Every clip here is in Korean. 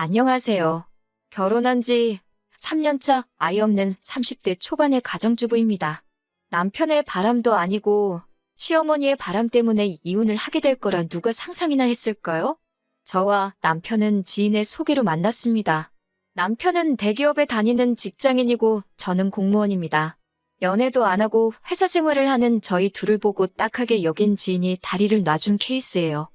안녕하세요. 결혼한 지 3년차 아이 없는 30대 초반의 가정주부입니다. 남편의 바람도 아니고 시어머니의 바람 때문에 이혼을 하게 될 거라 누가 상상이나 했을까요? 저와 남편은 지인의 소개로 만났습니다. 남편은 대기업에 다니는 직장인이고 저는 공무원입니다. 연애도 안 하고 회사 생활을 하는 저희 둘을 보고 딱하게 여긴 지인이 다리를 놔준 케이스예요.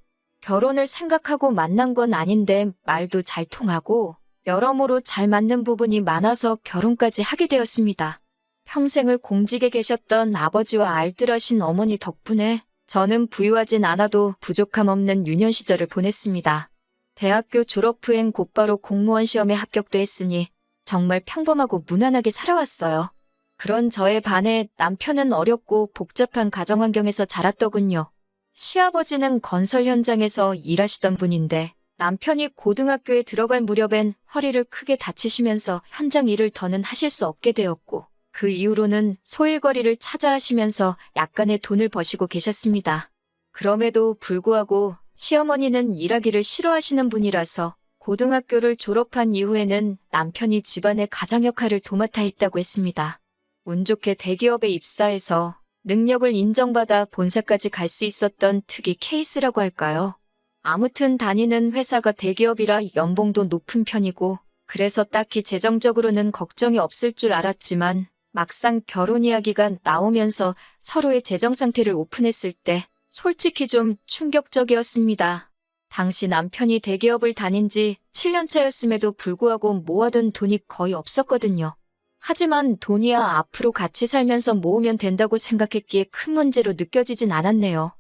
결혼을 생각하고 만난 건 아닌데 말도 잘 통하고 여러모로 잘 맞는 부분이 많아서 결혼까지 하게 되었습니다. 평생을 공직에 계셨던 아버지와 알뜰하신 어머니 덕분에 저는 부유하진 않아도 부족함 없는 유년 시절을 보냈습니다. 대학교 졸업 후엔 곧바로 공무원 시험에 합격도 했으니 정말 평범하고 무난하게 살아왔어요. 그런 저에 반해 남편은 어렵고 복잡한 가정 환경에서 자랐더군요. 시아버지는 건설 현장에서 일하시던 분인데 남편이 고등학교에 들어갈 무렵엔 허리를 크게 다치시면서 현장 일을 더는 하실 수 없게 되었고 그 이후로는 소일거리를 찾아 하시면서 약간의 돈을 버시고 계셨습니다. 그럼에도 불구하고 시어머니는 일하기를 싫어하시는 분이라서 고등학교를 졸업한 이후에는 남편이 집안의 가장 역할을 도맡아 했다고 했습니다. 운 좋게 대기업에 입사해서 능력을 인정받아 본사까지 갈 수 있었던 특이 케이스라고 할까요? 아무튼 다니는 회사가 대기업이라 연봉도 높은 편이고 그래서 딱히 재정적으로는 걱정이 없을 줄 알았지만 막상 결혼 이야기가 나오면서 서로의 재정 상태를 오픈했을 때 솔직히 좀 충격적이었습니다. 당시 남편이 대기업을 다닌 지 7년 차였음에도 불구하고 모아둔 돈이 거의 없었거든요. 하지만 돈이야 앞으로 같이 살면서 모으면 된다고 생각했기에 큰 문제로 느껴지진 않았네요.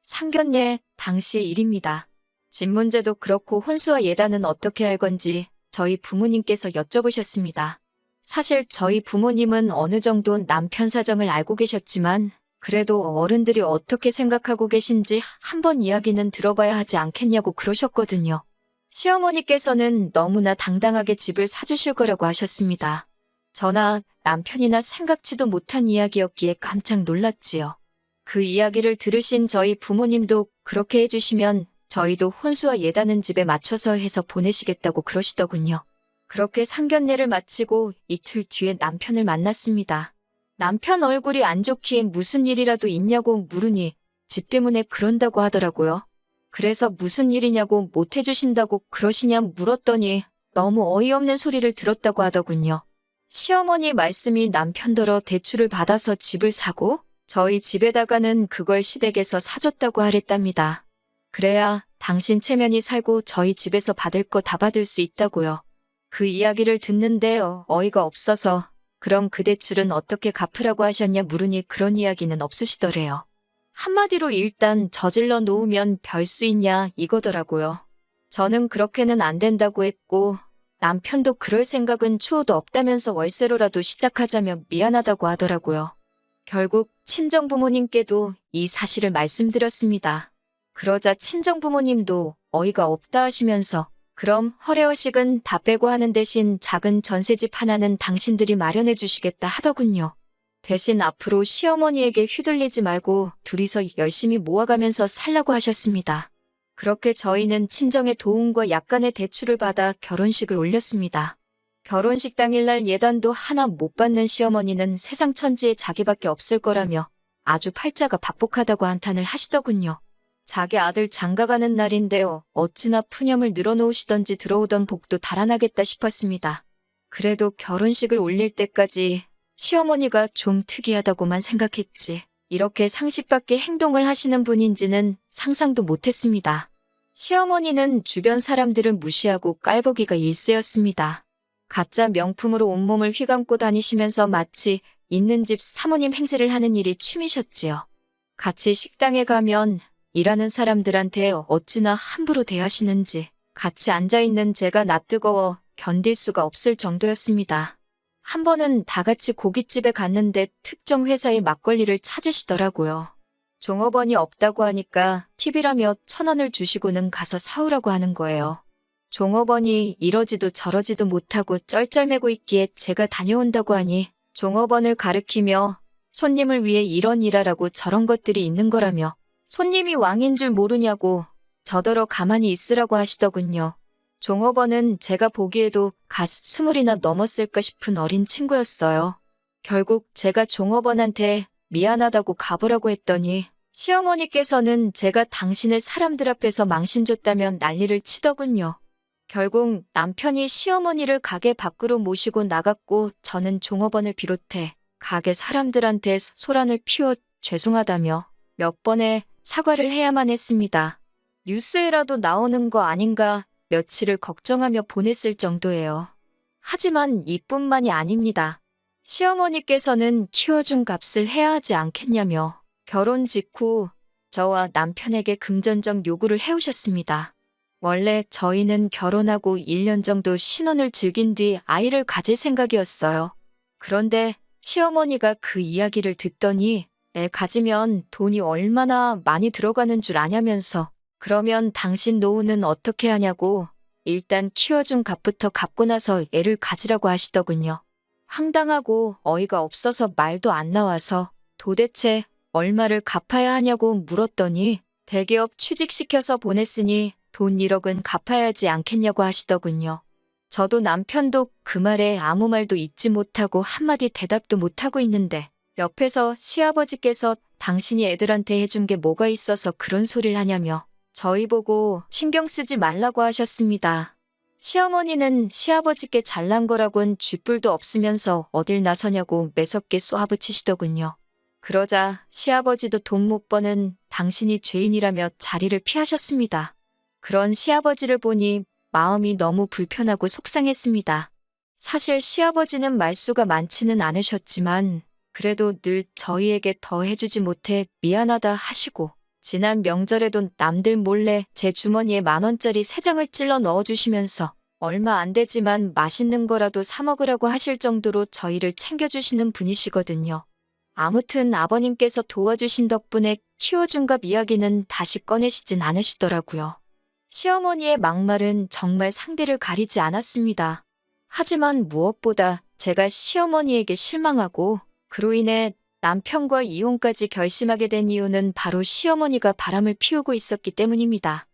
상견례 당시의 일입니다. 집 문제도 그렇고 혼수와 예단은 어떻게 할 건지 저희 부모님께서 여쭤보셨습니다. 사실 저희 부모님은 어느 정도 남편 사정을 알고 계셨지만 그래도 어른들이 어떻게 생각하고 계신지 한번 이야기는 들어봐야 하지 않겠냐고 그러셨거든요. 시어머니께서는 너무나 당당하게 집을 사주실 거라고 하셨습니다. 저나 남편이나 생각지도 못한 이야기였기에 깜짝 놀랐지요. 그 이야기를 들으신 저희 부모님도 그렇게 해주시면 저희도 혼수와 예단은 집에 맞춰서 해서 보내시겠다고 그러시더군요. 그렇게 상견례를 마치고 이틀 뒤에 남편을 만났습니다. 남편 얼굴이 안 좋기에 무슨 일이라도 있냐고 물으니 집 때문에 그런다고 하더라고요. 그래서 무슨 일이냐고 못 해주신다고 그러시냐 물었더니 너무 어이없는 소리를 들었다고 하더군요. 시어머니 말씀이 남편더러 대출을 받아서 집을 사고 저희 집에다가는 그걸 시댁에서 사줬다고 하랬답니다. 그래야 당신 체면이 살고 저희 집에서 받을 거 다 받을 수 있다고요. 그 이야기를 듣는데 어이가 없어서 그럼 그 대출은 어떻게 갚으라고 하셨냐 물으니 그런 이야기는 없으시더래요. 한마디로 일단 저질러 놓으면 별 수 있냐 이거더라고요. 저는 그렇게는 안 된다고 했고 남편도 그럴 생각은 추호도 없다면서 월세로라도 시작하자며 미안하다고 하더라고요. 결국 친정부모님께도 이 사실을 말씀드렸습니다. 그러자 친정부모님도 어이가 없다 하시면서 그럼 허례허식은 다 빼고 하는 대신 작은 전셋집 하나는 당신들이 마련해 주시겠다 하더군요. 대신 앞으로 시어머니에게 휘둘리지 말고 둘이서 열심히 모아가면서 살라고 하셨습니다. 그렇게 저희는 친정의 도움과 약간의 대출을 받아 결혼식을 올렸습니다. 결혼식 당일날 예단도 하나 못 받는 시어머니는 세상 천지에 자기밖에 없을 거라며 아주 팔자가 박복하다고 한탄을 하시더군요. 자기 아들 장가가는 날인데요. 어찌나 푸념을 늘어놓으시던지 들어오던 복도 달아나겠다 싶었습니다. 그래도 결혼식을 올릴 때까지 시어머니가 좀 특이하다고만 생각했지. 이렇게 상식 밖의 행동을 하시는 분인지는 상상도 못했습니다. 시어머니는 주변 사람들을 무시하고 깔보기가 일쑤였습니다. 가짜 명품으로 온몸을 휘감고 다니시면서 마치 있는 집 사모님 행세를 하는 일이 취미셨지요. 같이 식당에 가면 일하는 사람들한테 어찌나 함부로 대하시는지 같이 앉아있는 제가 낯뜨거워 견딜 수가 없을 정도였습니다. 한 번은 다 같이 고깃집에 갔는데 특정 회사의 막걸리를 찾으시더라고요. 종업원이 없다고 하니까 팁이라며 1,000원을 주시고는 가서 사오라고 하는 거예요. 종업원이 이러지도 저러지도 못하고 쩔쩔매고 있기에 제가 다녀온다고 하니 종업원을 가리키며 손님을 위해 이런 일하라고 저런 것들이 있는 거라며 손님이 왕인 줄 모르냐고 저더러 가만히 있으라고 하시더군요. 종업원은 제가 보기에도 갓 20이나 넘었을까 싶은 어린 친구였어요. 결국 제가 종업원한테 미안하다고 가보라고 했더니 시어머니께서는 제가 당신을 사람들 앞에서 망신줬다면 난리를 치더군요. 결국 남편이 시어머니를 가게 밖으로 모시고 나갔고 저는 종업원을 비롯해 가게 사람들한테 소란을 피워 죄송하다며 몇 번의 사과를 해야만 했습니다. 뉴스에라도 나오는 거 아닌가 며칠을 걱정하며 보냈을 정도예요. 하지만 이뿐만이 아닙니다. 시어머니께서는 키워준 값을 해야 하지 않겠냐며 결혼 직후 저와 남편에게 금전적 요구를 해오셨습니다. 원래 저희는 결혼하고 1년 정도 신혼을 즐긴 뒤 아이를 가질 생각이었어요. 그런데 시어머니가 그 이야기를 듣더니 애 가지면 돈이 얼마나 많이 들어가는 줄 아냐면서 그러면 당신 노후는 어떻게 하냐고 일단 키워준 값부터 갚고 나서 애를 가지라고 하시더군요. 황당하고 어이가 없어서 말도 안 나와서 도대체 얼마를 갚아야 하냐고 물었더니 대기업 취직시켜서 보냈으니 돈 1억은 갚아야 하지 않겠냐고 하시더군요. 저도 남편도 그 말에 아무 말도 잊지 못하고 한마디 대답도 못하고 있는데 옆에서 시아버지께서 당신이 애들한테 해준 게 뭐가 있어서 그런 소리를 하냐며 저희 보고 신경 쓰지 말라고 하셨습니다. 시어머니는 시아버지께 잘난 거라곤 쥐뿔도 없으면서 어딜 나서냐고 매섭게 쏘아붙이시더군요. 그러자 시아버지도 돈 못 버는 당신이 죄인이라며 자리를 피하셨습니다. 그런 시아버지를 보니 마음이 너무 불편하고 속상했습니다. 사실 시아버지는 말수가 많지는 않으셨지만 그래도 늘 저희에게 더 해주지 못해 미안하다 하시고 지난 명절에도 남들 몰래 제 주머니에 10,000원짜리 3장을 찔러 넣어주시면서 얼마 안 되지만 맛있는 거라도 사 먹으라고 하실 정도로 저희를 챙겨주시는 분이시거든요. 아무튼 아버님께서 도와주신 덕분에 키워준 값 이야기는 다시 꺼내시진 않으시더라고요. 시어머니의 막말은 정말 상대를 가리지 않았습니다. 하지만 무엇보다 제가 시어머니에게 실망하고 그로 인해 남편과 이혼까지 결심하게 된 이유는 바로 시어머니가 바람을 피우고 있었기 때문입니다.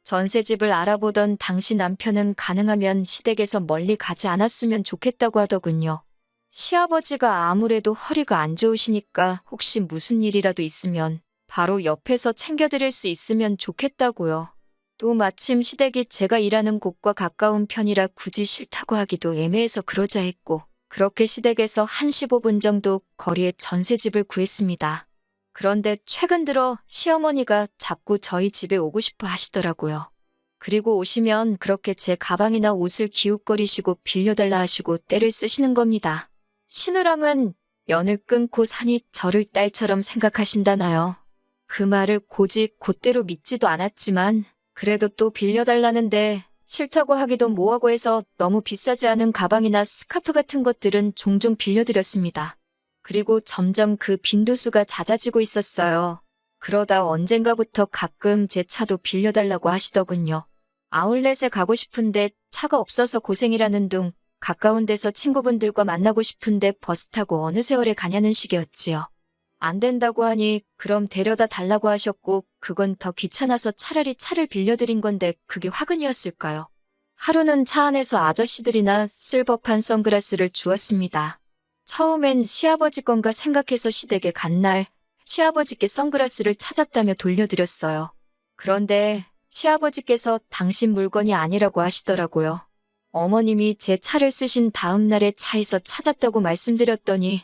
전셋집을 알아보던 당시 남편은 가능하면 시댁에서 멀리 가지 않았으면 좋겠다고 하더군요. 시아버지가 아무래도 허리가 안 좋으시니까 혹시 무슨 일이라도 있으면 바로 옆에서 챙겨드릴 수 있으면 좋겠다고요. 또 마침 시댁이 제가 일하는 곳과 가까운 편이라 굳이 싫다고 하기도 애매해서 그러자 했고 그렇게 시댁에서 한 15분 정도 거리에 전셋집을 구했습니다. 그런데 최근 들어 시어머니가 자꾸 저희 집에 오고 싶어 하시더라고요. 그리고 오시면 그렇게 제 가방이나 옷을 기웃거리시고 빌려달라 하시고 떼를 쓰시는 겁니다. 신우랑은 연을 끊고 사니 저를 딸처럼 생각하신다나요. 그 말을 고지 곧대로 믿지도 않았지만 그래도 또 빌려달라는데 싫다고 하기도 뭐하고 해서 너무 비싸지 않은 가방이나 스카프 같은 것들은 종종 빌려드렸습니다. 그리고 점점 그 빈도수가 잦아지고 있었어요. 그러다 언젠가부터 가끔 제 차도 빌려달라고 하시더군요. 아울렛에 가고 싶은데 차가 없어서 고생이라는 둥 가까운 데서 친구분들과 만나고 싶은데 버스 타고 어느 세월에 가냐는 식이었지요. 안 된다고 하니 그럼 데려다 달라고 하셨고 그건 더 귀찮아서 차라리 차를 빌려드린 건데 그게 화근이었을까요? 하루는 차 안에서 아저씨들이나 쓸 법한 선글라스를 주었습니다. 처음엔 시아버지 건가 생각해서 시댁에 간 날 시아버지께 선글라스를 찾았다며 돌려드렸어요. 그런데 시아버지께서 당신 물건이 아니라고 하시더라고요. 어머님이 제 차를 쓰신 다음 날에 차에서 찾았다고 말씀드렸더니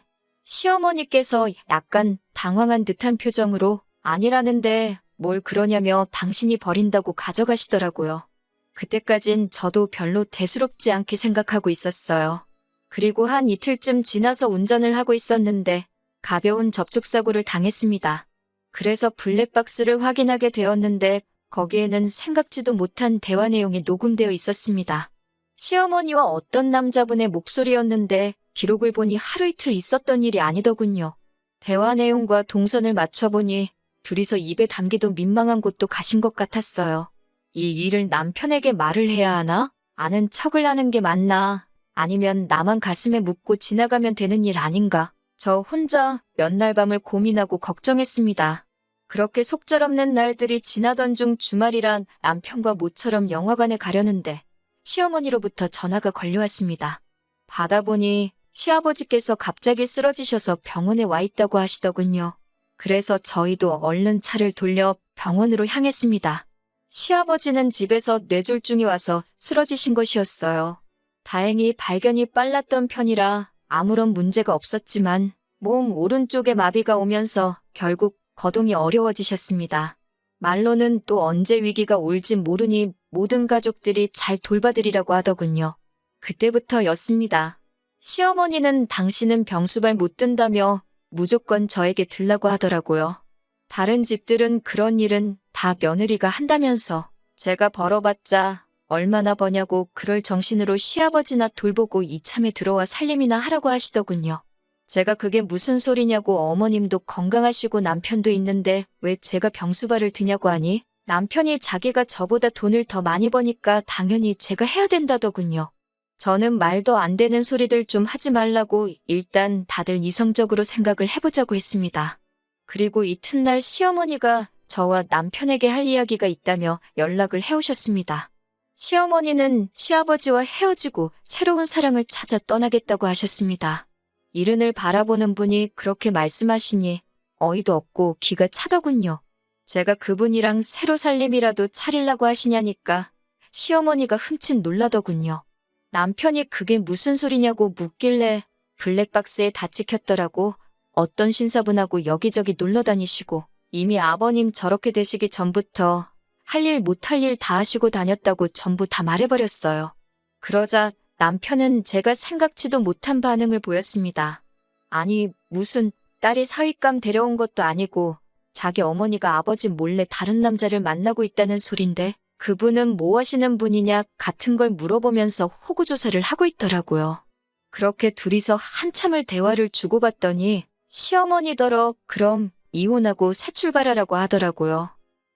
시어머니께서 약간 당황한 듯한 표정으로 아니라는데 뭘 그러냐며 당신이 버린다고 가져가시더라고요. 그때까진 저도 별로 대수롭지 않게 생각하고 있었어요. 그리고 한 이틀쯤 지나서 운전을 하고 있었는데 가벼운 접촉사고를 당했습니다. 그래서 블랙박스를 확인하게 되었는데 거기에는 생각지도 못한 대화 내용이 녹음되어 있었습니다. 시어머니와 어떤 남자분의 목소리였는데 기록을 보니 하루 이틀 있었던 일이 아니더군요. 대화 내용과 동선을 맞춰보니 둘이서 입에 담기도 민망한 곳도 가신 것 같았어요. 이 일을 남편에게 말을 해야 하나? 아는 척을 하는 게 맞나? 아니면 나만 가슴에 묻고 지나가면 되는 일 아닌가? 저 혼자 몇 날 밤을 고민하고 걱정했습니다. 그렇게 속절없는 날들이 지나던 중 주말이란 남편과 모처럼 영화관에 가려는데 시어머니로부터 전화가 걸려왔습니다. 받아보니 시아버지께서 갑자기 쓰러지셔서 병원에 와 있다고 하시더군요. 그래서 저희도 얼른 차를 돌려 병원으로 향했습니다. 시아버지는 집에서 뇌졸중이 와서 쓰러지신 것이었어요. 다행히 발견이 빨랐던 편이라 아무런 문제가 없었지만 몸 오른쪽에 마비가 오면서 결국 거동이 어려워지셨습니다. 말로는 또 언제 위기가 올지 모르니 모든 가족들이 잘 돌봐드리라고 하더군요. 그때부터였습니다. 시어머니는 당신은 병수발 못 든다며 무조건 저에게 들라고 하더라고요. 다른 집들은 그런 일은 다 며느리가 한다면서 제가 벌어봤자 얼마나 버냐고 그럴 정신으로 시아버지나 돌보고 이참에 들어와 살림이나 하라고 하시더군요. 제가 그게 무슨 소리냐고 어머님도 건강하시고 남편도 있는데 왜 제가 병수발을 드냐고 하니 남편이 자기가 저보다 돈을 더 많이 버니까 당연히 제가 해야 된다더군요. 저는 말도 안 되는 소리들 좀 하지 말라고 일단 다들 이성적으로 생각을 해보자고 했습니다. 그리고 이튿날 시어머니가 저와 남편에게 할 이야기가 있다며 연락을 해오셨습니다. 시어머니는 시아버지와 헤어지고 새로운 사랑을 찾아 떠나겠다고 하셨습니다. 이른을 바라보는 분이 그렇게 말씀하시니 어이도 없고 기가 차더군요. 제가 그분이랑 새로 살림이라도 차리려고 하시냐니까 시어머니가 흠칫 놀라더군요. 남편이 그게 무슨 소리냐고 묻길래 블랙박스에 다 찍혔더라고. 어떤 신사분하고 여기저기 놀러 다니시고 이미 아버님 저렇게 되시기 전부터 할 일 못할 일 다 하시고 다녔다고 전부 다 말해버렸어요. 그러자 남편은 제가 생각지도 못한 반응을 보였습니다. 아니 무슨 딸이 사윗감 데려온 것도 아니고 자기 어머니가 아버지 몰래 다른 남자를 만나고 있다는 소린데 그분은 뭐 하시는 분이냐 같은 걸 물어보면서 호구조사를 하고 있더라고요. 그렇게 둘이서 한참을 대화를 주고받더니 시어머니더러 그럼 이혼하고 새 출발하라고 하더라고요.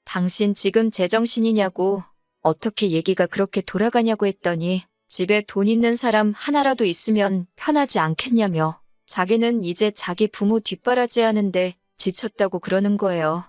당신 지금 제정신이냐고 어떻게 얘기가 그렇게 돌아가냐고 했더니 집에 돈 있는 사람 하나라도 있으면 편하지 않겠냐며 자기는 이제 자기 부모 뒷바라지 하는데 지쳤다고 그러는 거예요.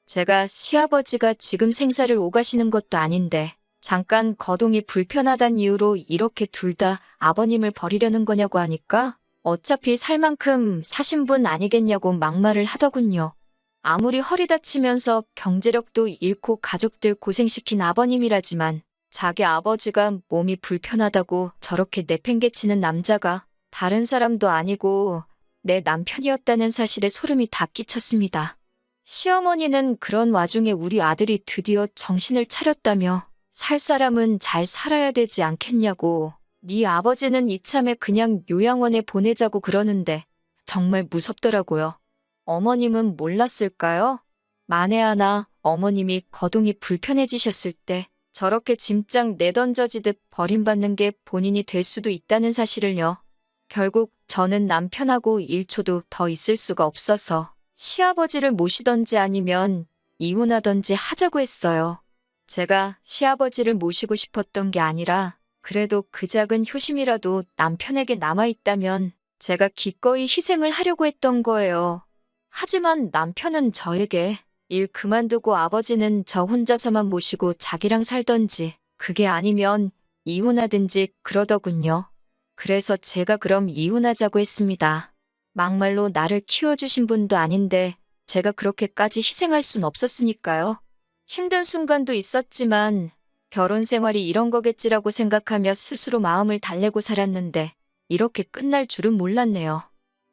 제가 시아버지가 지금 생사를 오가시는 것도 아닌데 잠깐 거동이 불편하단 이유로 이렇게 둘 다 아버님을 버리려는 거냐고 하니까 어차피 살 만큼 사신 분 아니겠냐고 막말을 하더군요. 아무리 허리 다치면서 경제력도 잃고 가족들 고생시킨 아버님이라지만 자기 아버지가 몸이 불편하다고 저렇게 내팽개치는 남자가 다른 사람도 아니고 내 남편이었다는 사실에 소름이 다 끼쳤습니다. 시어머니는 그런 와중에 우리 아들이 드디어 정신을 차렸다며 살 사람은 잘 살아야 되지 않겠냐고 네 아버지는 이참에 그냥 요양원에 보내자고 그러는데 정말 무섭더라고요. 어머님은 몰랐을까요? 만에 하나 어머님이 거동이 불편해지셨을 때 저렇게 짐짝 내던져지듯 버림받는 게 본인이 될 수도 있다는 사실을요. 결국 저는 남편하고 1초도 더 있을 수가 없어서 시아버지를 모시던지 아니면 이혼하던지 하자고 했어요. 제가 시아버지를 모시고 싶었던 게 아니라 그래도 그 작은 효심이라도 남편에게 남아있다면 제가 기꺼이 희생을 하려고 했던 거예요. 하지만 남편은 저에게 일 그만두고 아버지는 저 혼자서만 모시고 자기랑 살던지 그게 아니면 이혼하든지 그러더군요. 그래서 제가 그럼 이혼하자고 했습니다. 막말로 나를 키워주신 분도 아닌데 제가 그렇게까지 희생할 순 없었으니까요. 힘든 순간도 있었지만 결혼 생활이 이런 거겠지라고 생각하며 스스로 마음을 달래고 살았는데 이렇게 끝날 줄은 몰랐네요.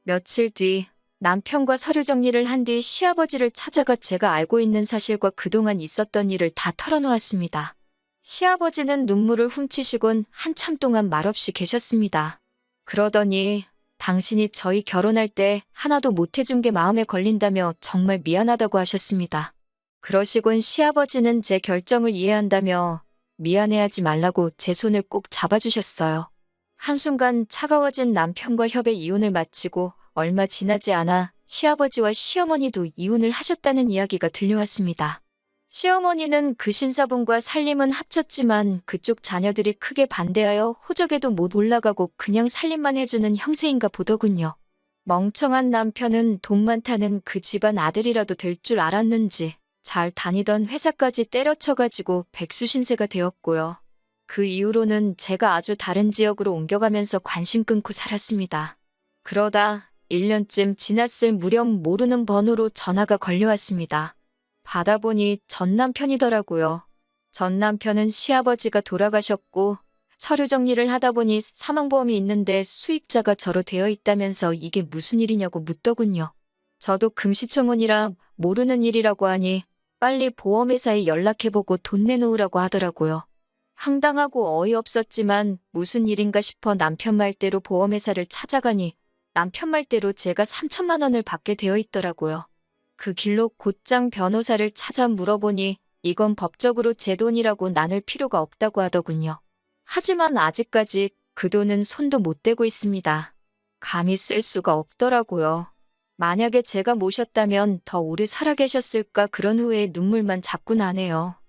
며칠 뒤 남편과 서류 정리를 한 뒤 시아버지를 찾아가 제가 알고 있는 사실과 그동안 있었던 일을 다 털어놓았습니다. 시아버지는 눈물을 훔치시곤 한참 동안 말없이 계셨습니다. 그러더니 당신이 저희 결혼할 때 하나도 못해준 게 마음에 걸린다며 정말 미안하다고 하셨습니다. 그러시곤 시아버지는 제 결정을 이해한다며 미안해하지 말라고 제 손을 꼭 잡아주셨어요. 한순간 차가워진 남편과 협의 이혼을 마치고 얼마 지나지 않아 시아버지와 시어머니도 이혼을 하셨다는 이야기가 들려왔습니다. 시어머니는 그 신사분과 살림은 합쳤지만 그쪽 자녀들이 크게 반대하여 호적에도 못 올라가고 그냥 살림만 해주는 형세인가 보더군요. 멍청한 남편은 돈 많다는 그 집안 아들이라도 될 줄 알았는지 잘 다니던 회사까지 때려쳐가지고 백수신세가 되었고요. 그 이후로는 제가 아주 다른 지역으로 옮겨가면서 관심 끊고 살았습니다. 그러다 1년쯤 지났을 무렵 모르는 번호로 전화가 걸려왔습니다. 받아보니 전 남편이더라고요. 전 남편은 시아버지가 돌아가셨고 서류 정리를 하다 보니 사망보험이 있는데 수익자가 저로 되어 있다면서 이게 무슨 일이냐고 묻더군요. 저도 금시초문이라 모르는 일이라고 하니 빨리 보험회사에 연락해보고 돈 내놓으라고 하더라고요. 황당하고 어이없었지만 무슨 일인가 싶어 남편 말대로 보험회사를 찾아가니 남편 말대로 제가 3천만 원을 받게 되어 있더라고요. 그 길로 곧장 변호사를 찾아 물어보니 이건 법적으로 제 돈이라고 나눌 필요가 없다고 하더군요. 하지만 아직까지 그 돈은 손도 못 대고 있습니다. 감히 쓸 수가 없더라고요. 만약에 제가 모셨다면 더 오래 살아 계셨을까 그런 후회에 눈물만 자꾸 나네요.